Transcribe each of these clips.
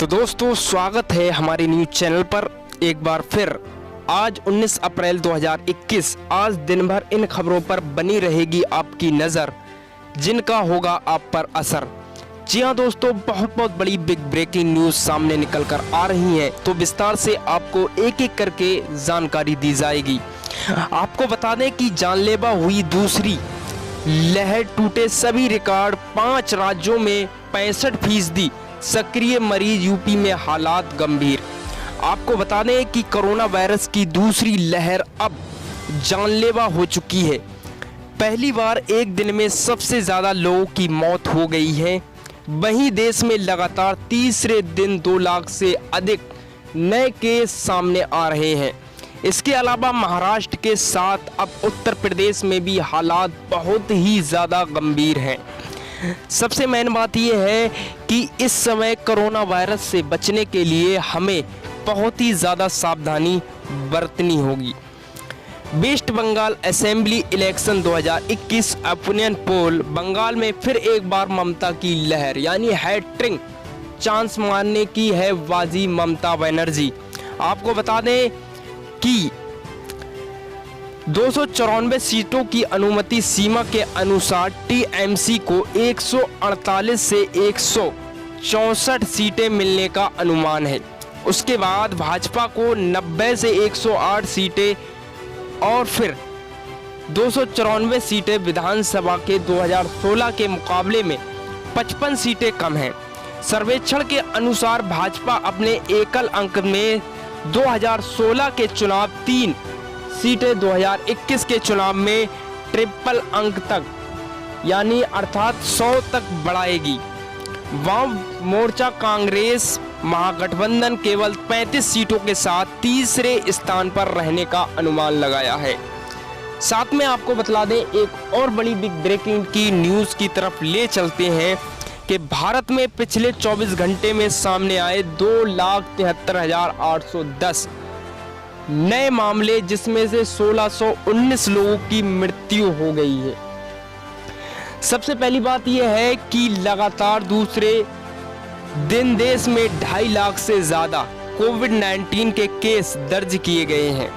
तो दोस्तों स्वागत है हमारे न्यूज चैनल पर एक बार फिर। आज 19 अप्रैल 2021 आज दिन भर इन खबरों पर बनी रहेगी आपकी नज़र, जिनका होगा आप पर असर। जी हाँ दोस्तों, बहुत बड़ी बिग ब्रेकिंग न्यूज़ सामने निकल कर आ रही है, तो विस्तार से आपको एक एक करके जानकारी दी जाएगी। आपको बता दें कि जानलेवा हुई दूसरी लहर, टूटे सभी रिकॉर्ड, 5 राज्यों में 65% सक्रिय मरीज, यूपी में हालात गंभीर। आपको बता दें कि कोरोना वायरस की दूसरी लहर अब जानलेवा हो चुकी है। पहली बार एक दिन में सबसे ज़्यादा लोगों की मौत हो गई है। वहीं देश में लगातार तीसरे दिन 2 लाख से अधिक नए केस सामने आ रहे हैं। इसके अलावा महाराष्ट्र के साथ अब उत्तर प्रदेश में भी हालात बहुत ही ज़्यादा गंभीर हैं। सबसे मेन बात यह है कि इस समय कोरोना वायरस से बचने के लिए हमें बहुत ही ज़्यादा सावधानी बरतनी होगी। West Bengal assembly election 2021 opinion poll, Bengal में फिर एक बार ममता की लहर, यानी हैट्रिक चांस मारने की है बाजी ममता बनर्जी। आपको बता दें कि 294 सीटों की अनुमति सीमा के अनुसार टीएमसी को 148 से 164 सीटें मिलने का अनुमान है। उसके बाद भाजपा को 90 से 108 सीटें और फिर 294 सीटें विधानसभा के 2016 के मुकाबले में 55 सीटें कम हैं। सर्वेक्षण के अनुसार भाजपा अपने एकल अंक में 2016 के चुनाव 3 सीटें 2021 के चुनाव में ट्रिपल अंक तक, यानी अर्थात 100 तक बढ़ाएगी। वाम मोर्चा कांग्रेस महागठबंधन केवल 35 सीटों के साथ तीसरे स्थान पर रहने का अनुमान लगाया है। साथ में आपको बतला दें, एक और बड़ी बिग ब्रेकिंग की न्यूज़ की तरफ ले चलते हैं कि भारत में पिछले 24 घंटे में सामने आए 2,73,810 नए मामले, जिसमें से 1619 लोगों की मृत्यु हो गई है। सबसे पहली बात यह है कि लगातार दूसरे दिन देश में 2.5 लाख से ज़्यादा कोविड-19 के केस दर्ज किए गए हैं।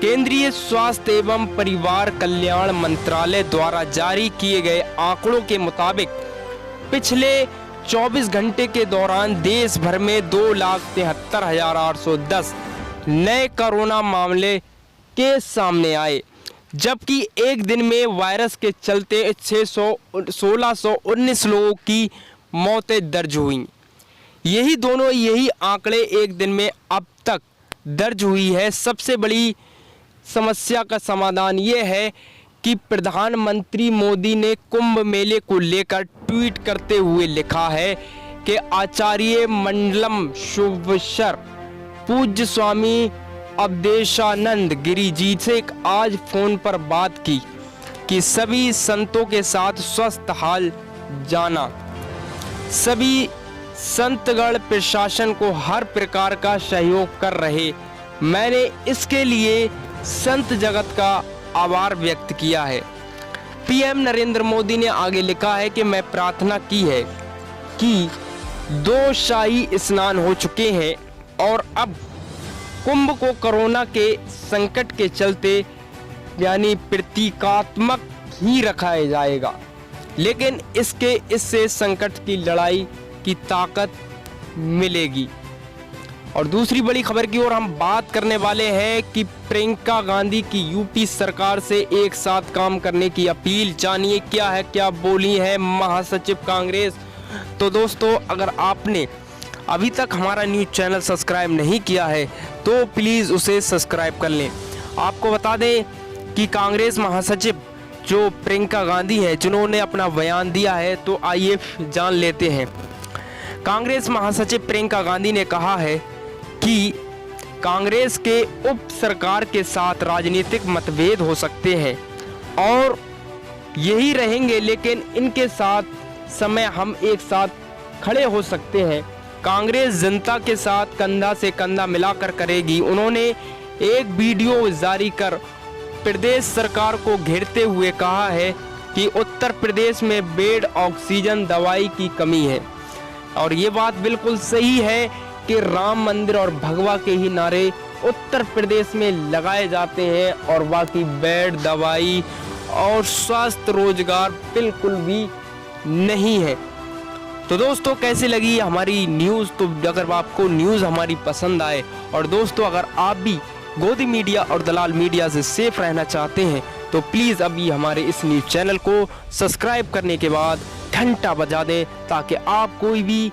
केंद्रीय स्वास्थ्य एवं परिवार कल्याण मंत्रालय द्वारा जारी किए गए आंकड़ों के मुताबिक पिछले 24 घंटे के दौरान देश भर में 2,73,810 नए कोरोना मामले के सामने आए, जबकि एक दिन में वायरस के चलते 1619 लोगों की मौतें दर्ज हुई। यही आंकड़े एक दिन में अब तक दर्ज हुई है। सबसे बड़ी समस्या का समाधान ये है कि प्रधानमंत्री मोदी ने कुंभ मेले को लेकर ट्वीट करते हुए लिखा है कि आचार्य मंडलम शुभशर पूज्य स्वामी अवधेशानंद गिरी जी से आज फोन पर बात की कि सभी संतों के साथ स्वस्थ हाल जाना। सभी संतगण प्रशासन को हर प्रकार का सहयोग कर रहे। मैंने इसके लिए संत जगत का आभार व्यक्त किया है। पीएम नरेंद्र मोदी ने आगे लिखा है कि मैं प्रार्थना की है कि 2 शाही स्नान हो चुके हैं और अब कुंभ को कोरोना के संकट के चलते यानी प्रतीकात्मक ही रखा जाएगा, लेकिन इससे संकट की लड़ाई की ताकत मिलेगी। और दूसरी बड़ी खबर की ओर हम बात करने वाले हैं कि प्रियंका गांधी की यूपी सरकार से एक साथ काम करने की अपील। जानिए क्या बोली है महासचिव कांग्रेस। तो दोस्तों, अगर आपने अभी तक हमारा न्यूज़ चैनल सब्सक्राइब नहीं किया है तो प्लीज़ उसे सब्सक्राइब कर लें। आपको बता दें कि कांग्रेस महासचिव जो प्रियंका गांधी है, जिन्होंने अपना बयान दिया है, तो आइए जान लेते हैं। कांग्रेस महासचिव प्रियंका गांधी ने कहा है कि कांग्रेस के उप सरकार के साथ राजनीतिक मतभेद हो सकते हैं और यही रहेंगे, लेकिन इनके साथ समय हम एक साथ खड़े हो सकते हैं। कांग्रेस जनता के साथ कंधा से कंधा मिलाकर करेगी। उन्होंने एक वीडियो जारी कर प्रदेश सरकार को घेरते हुए कहा है कि उत्तर प्रदेश में बेड, ऑक्सीजन, दवाई की कमी है। और ये बात बिल्कुल सही है कि राम मंदिर और भगवा के ही नारे उत्तर प्रदेश में लगाए जाते हैं और बाकी बेड, दवाई और स्वास्थ्य रोजगार बिल्कुल भी नहीं है। तो दोस्तों कैसी लगी हमारी न्यूज़? तो अगर आपको न्यूज़ हमारी पसंद आए और दोस्तों अगर आप भी गोदी मीडिया और दलाल मीडिया से सेफ रहना चाहते हैं तो प्लीज़ अभी हमारे इस न्यूज़ चैनल को सब्सक्राइब करने के बाद घंटा बजा दें ताकि आप कोई भी